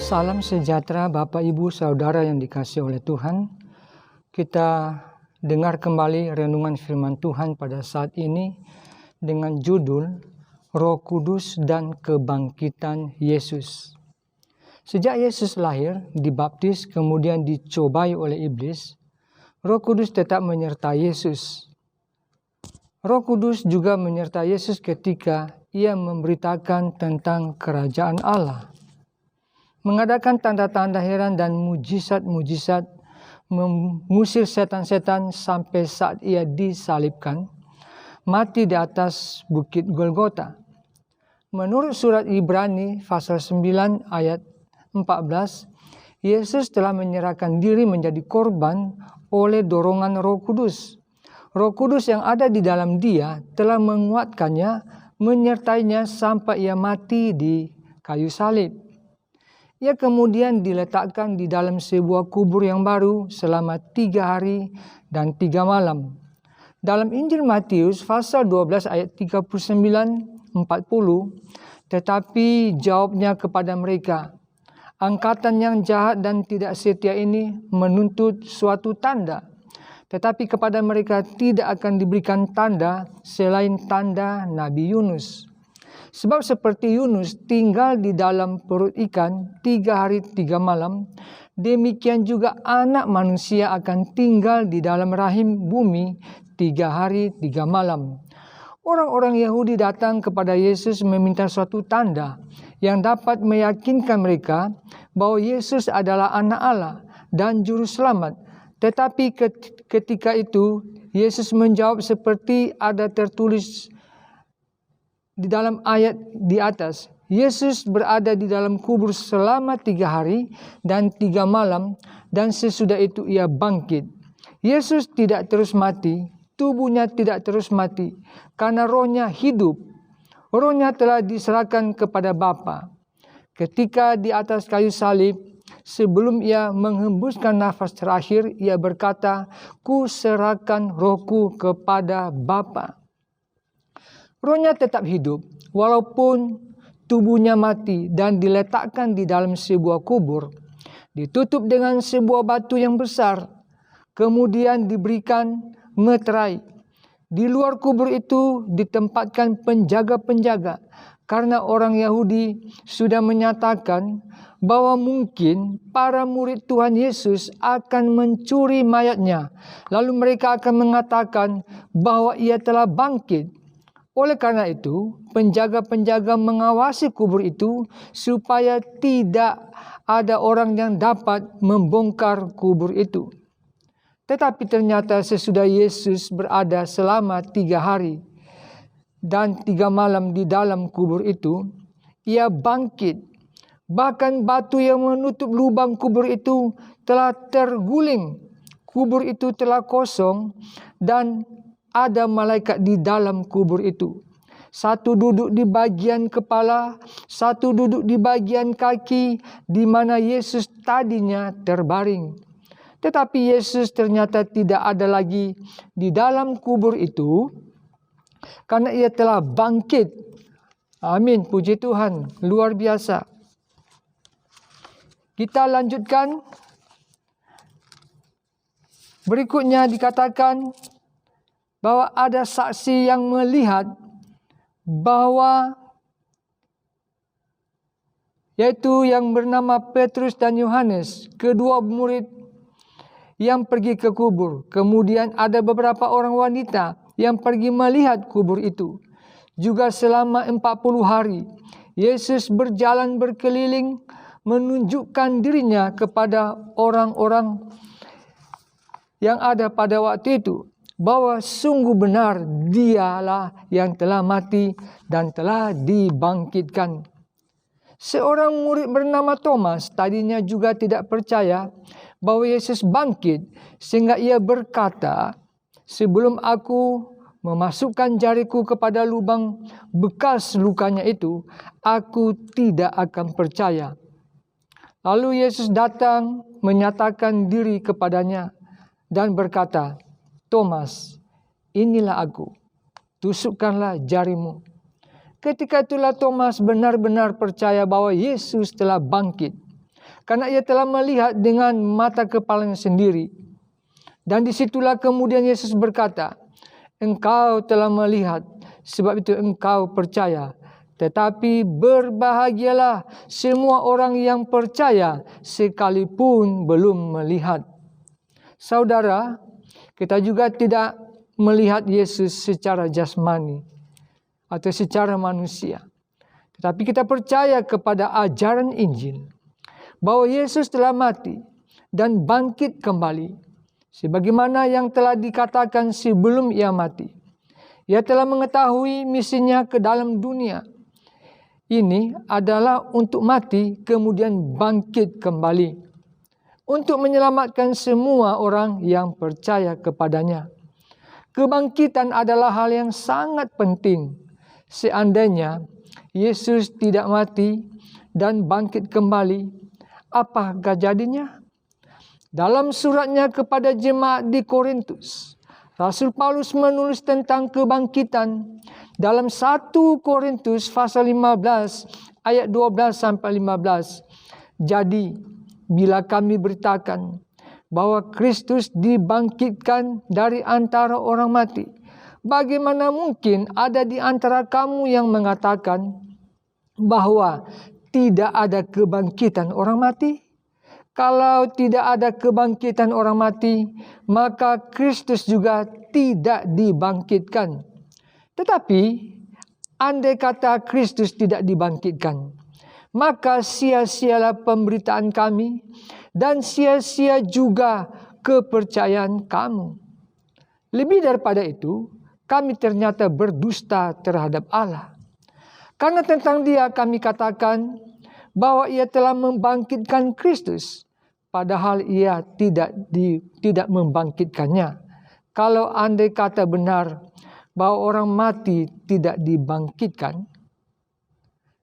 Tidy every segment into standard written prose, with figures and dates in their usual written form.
Salam sejahtera Bapak Ibu Saudara yang dikasihi oleh Tuhan. Kita dengar kembali renungan firman Tuhan pada saat ini dengan judul Roh Kudus dan Kebangkitan Yesus. Sejak Yesus lahir, dibaptis, kemudian dicobai oleh iblis, Roh Kudus tetap menyertai Yesus. Roh Kudus juga menyertai Yesus ketika ia memberitakan tentang kerajaan Allah. Mengadakan tanda-tanda heran dan mujizat-mujizat, mengusir setan-setan sampai saat ia disalibkan, mati di atas bukit Golgota. Menurut surat Ibrani pasal 9 ayat 14, Yesus telah menyerahkan diri menjadi korban oleh dorongan Roh Kudus. Roh Kudus yang ada di dalam Dia telah menguatkannya, menyertainya sampai ia mati di kayu salib. Ia kemudian diletakkan di dalam sebuah kubur yang baru selama 3 hari dan 3 malam. Dalam Injil Matius pasal 12 ayat 39-40, tetapi jawabnya kepada mereka, angkatan yang jahat dan tidak setia ini menuntut suatu tanda. Tetapi kepada mereka tidak akan diberikan tanda selain tanda Nabi Yunus. Sebab seperti Yunus tinggal di dalam perut ikan 3 hari 3 malam, demikian juga anak manusia akan tinggal di dalam rahim bumi 3 hari 3 malam. Orang-orang Yahudi datang kepada Yesus meminta suatu tanda yang dapat meyakinkan mereka bahwa Yesus adalah anak Allah dan juru selamat. Tetapi ketika itu Yesus menjawab seperti ada tertulis di dalam ayat di atas, Yesus berada di dalam kubur selama 3 hari dan 3 malam, dan sesudah itu ia bangkit. Yesus tidak terus mati, tubuhnya tidak terus mati, karena rohnya hidup. Rohnya telah diserahkan kepada Bapa. Ketika di atas kayu salib, sebelum ia menghembuskan nafas terakhir, ia berkata, "Ku serahkan rohku kepada Bapa." Rohnya tetap hidup walaupun tubuhnya mati dan diletakkan di dalam sebuah kubur, ditutup dengan sebuah batu yang besar, kemudian diberikan meterai. Di luar kubur itu ditempatkan penjaga-penjaga karena orang Yahudi sudah menyatakan bahwa mungkin para murid Tuhan Yesus akan mencuri mayatnya, lalu mereka akan mengatakan bahwa ia telah bangkit. Oleh karena itu, penjaga-penjaga mengawasi kubur itu supaya tidak ada orang yang dapat membongkar kubur itu. Tetapi ternyata sesudah Yesus berada selama 3 hari dan 3 malam di dalam kubur itu, ia bangkit. Bahkan batu yang menutup lubang kubur itu telah terguling. Kubur itu telah kosong dan ada malaikat di dalam kubur itu. Satu duduk di bagian kepala, satu duduk di bagian kaki, di mana Yesus tadinya terbaring. Tetapi Yesus ternyata tidak ada lagi di dalam kubur itu, karena ia telah bangkit. Amin, puji Tuhan, luar biasa. Kita lanjutkan. Berikutnya dikatakan bahwa ada saksi yang melihat bahwa yaitu yang bernama Petrus dan Yohanes, kedua murid yang pergi ke kubur. Kemudian ada beberapa orang wanita yang pergi melihat kubur itu. Juga selama 40 hari Yesus berjalan berkeliling menunjukkan dirinya kepada orang-orang yang ada pada waktu itu, bahwa sungguh benar dialah yang telah mati dan telah dibangkitkan. Seorang murid bernama Thomas tadinya juga tidak percaya bahwa Yesus bangkit, sehingga ia berkata, "Sebelum aku memasukkan jariku kepada lubang bekas lukanya itu, aku tidak akan percaya." Lalu Yesus datang menyatakan diri kepadanya dan berkata, "Thomas, inilah aku, tusukkanlah jarimu." Ketika itulah Thomas benar-benar percaya bahwa Yesus telah bangkit. karena ia telah melihat dengan mata kepalanya sendiri. Dan disitulah kemudian Yesus berkata, engkau telah melihat, sebab itu engkau percaya. Tetapi berbahagialah semua orang yang percaya sekalipun belum melihat. Saudara, kita juga tidak melihat Yesus secara jasmani atau secara manusia. Tetapi kita percaya kepada ajaran Injil bahwa Yesus telah mati dan bangkit kembali. Sebagaimana yang telah dikatakan sebelum ia mati. Ia telah mengetahui misinya ke dalam dunia ini adalah untuk mati kemudian bangkit kembali. Untuk menyelamatkan semua orang yang percaya kepadanya. Kebangkitan adalah hal yang sangat penting. Seandainya Yesus tidak mati dan bangkit kembali, apakah jadinya? Dalam suratnya kepada jemaat di Korintus, Rasul Paulus menulis tentang kebangkitan dalam 1 Korintus pasal 15 ayat 12 sampai 15. Jadi, bila kami beritakan bahwa Kristus dibangkitkan dari antara orang mati, bagaimana mungkin ada di antara kamu yang mengatakan bahwa tidak ada kebangkitan orang mati? Kalau tidak ada kebangkitan orang mati, maka Kristus juga tidak dibangkitkan. Tetapi, andai kata Kristus tidak dibangkitkan, maka sia-sialah pemberitaan kami dan sia-sia juga kepercayaan kamu. Lebih daripada itu, kami ternyata berdusta terhadap Allah. Karena tentang Dia kami katakan bahwa Ia telah membangkitkan Kristus, padahal Ia tidak membangkitkannya. Kalau andai kata benar bahwa orang mati tidak dibangkitkan,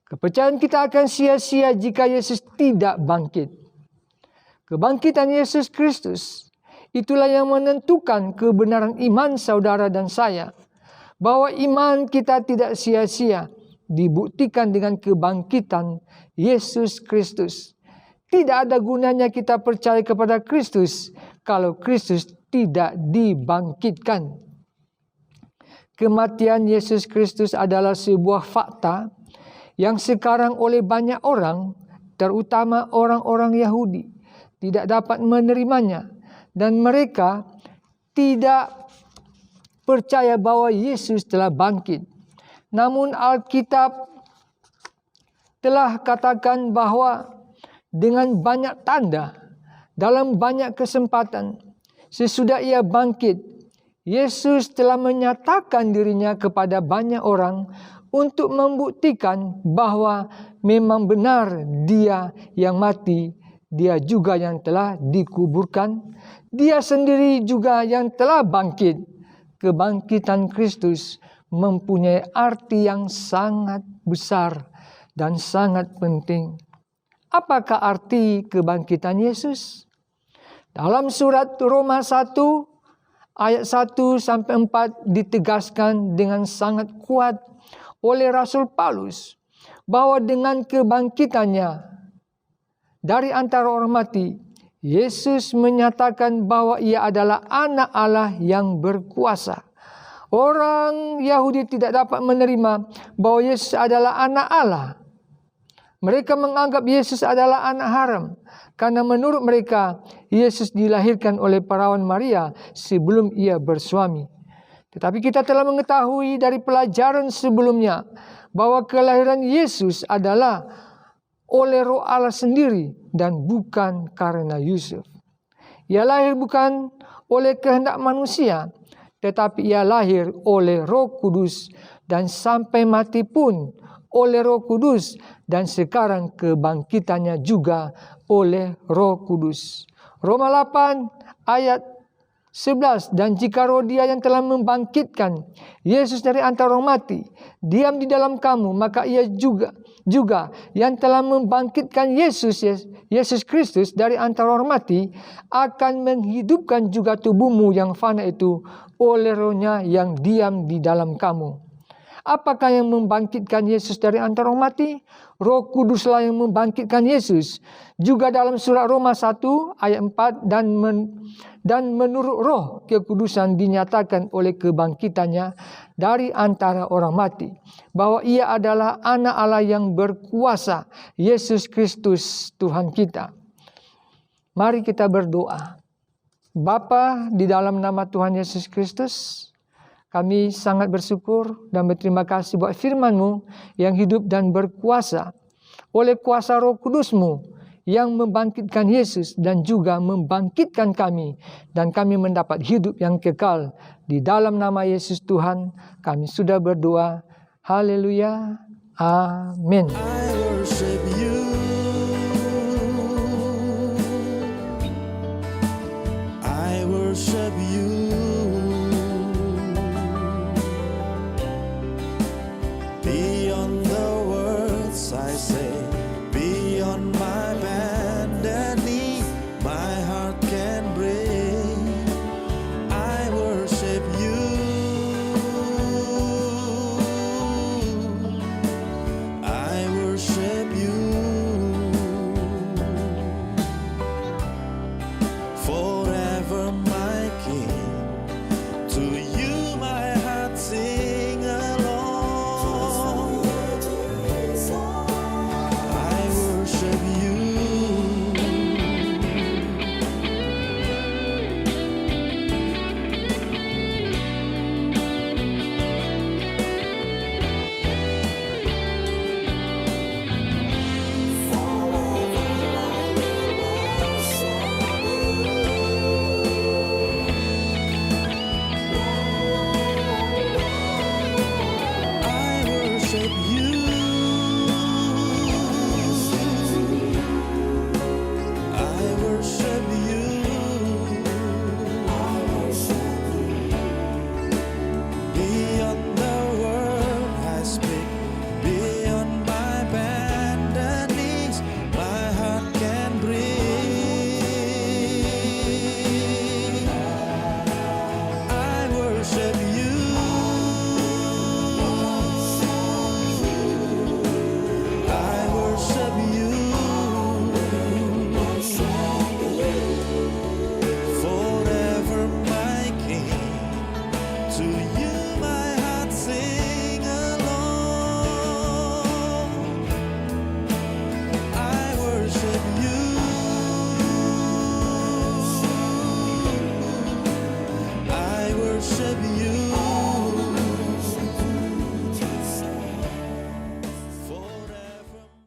kepercayaan kita akan sia-sia jika Yesus tidak bangkit. Kebangkitan Yesus Kristus, itulah yang menentukan kebenaran iman saudara dan saya. Bahwa iman kita tidak sia-sia, dibuktikan dengan kebangkitan Yesus Kristus. Tidak ada gunanya kita percaya kepada Kristus kalau Kristus tidak dibangkitkan. Kematian Yesus Kristus adalah sebuah fakta yang sekarang oleh banyak orang, terutama orang-orang Yahudi, tidak dapat menerimanya. Dan mereka tidak percaya bahwa Yesus telah bangkit. Namun Alkitab telah katakan bahwa dengan banyak tanda, dalam banyak kesempatan, sesudah Ia bangkit, Yesus telah menyatakan dirinya kepada banyak orang untuk membuktikan bahwa memang benar Dia yang mati, Dia juga yang telah dikuburkan, Dia sendiri juga yang telah bangkit. Kebangkitan Kristus mempunyai arti yang sangat besar dan sangat penting. Apakah arti kebangkitan Yesus? Dalam surat Roma 1 ayat 1 sampai 4 ditegaskan dengan sangat kuat oleh Rasul Paulus bahwa dengan kebangkitannya dari antara orang mati, Yesus menyatakan bahwa Ia adalah anak Allah yang berkuasa. Orang Yahudi tidak dapat menerima bahwa Yesus adalah anak Allah. Mereka menganggap Yesus adalah anak haram. Karena menurut mereka, Yesus dilahirkan oleh perawan Maria sebelum ia bersuami. Tetapi kita telah mengetahui dari pelajaran sebelumnya bahwa kelahiran Yesus adalah oleh Roh Allah sendiri dan bukan karena Yusuf. Ia lahir bukan oleh kehendak manusia, tetapi ia lahir oleh Roh Kudus dan sampai mati pun oleh Roh Kudus, dan sekarang kebangkitannya juga oleh Roh Kudus. Roma 8 ayat 11, dan jika Roh Dia yang telah membangkitkan Yesus dari antara orang mati diam di dalam kamu, maka Ia juga yang telah membangkitkan Yesus Kristus dari antara orang mati akan menghidupkan juga tubuhmu yang fana itu oleh Roh-Nya yang diam di dalam kamu. Apakah yang membangkitkan Yesus dari antara orang mati? Roh Kuduslah yang membangkitkan Yesus. Juga dalam surat Roma 1 ayat 4, dan menurut Roh kekudusan dinyatakan oleh kebangkitannya dari antara orang mati, bahwa ia adalah anak Allah yang berkuasa, Yesus Kristus Tuhan kita. Mari kita berdoa. Bapa, di dalam nama Tuhan Yesus Kristus, kami sangat bersyukur dan berterima kasih buat firman-Mu yang hidup dan berkuasa. Oleh kuasa Roh Kudus-Mu yang membangkitkan Yesus dan juga membangkitkan kami. Dan kami mendapat hidup yang kekal. Di dalam nama Yesus Tuhan kami sudah berdoa. Haleluya. Amin.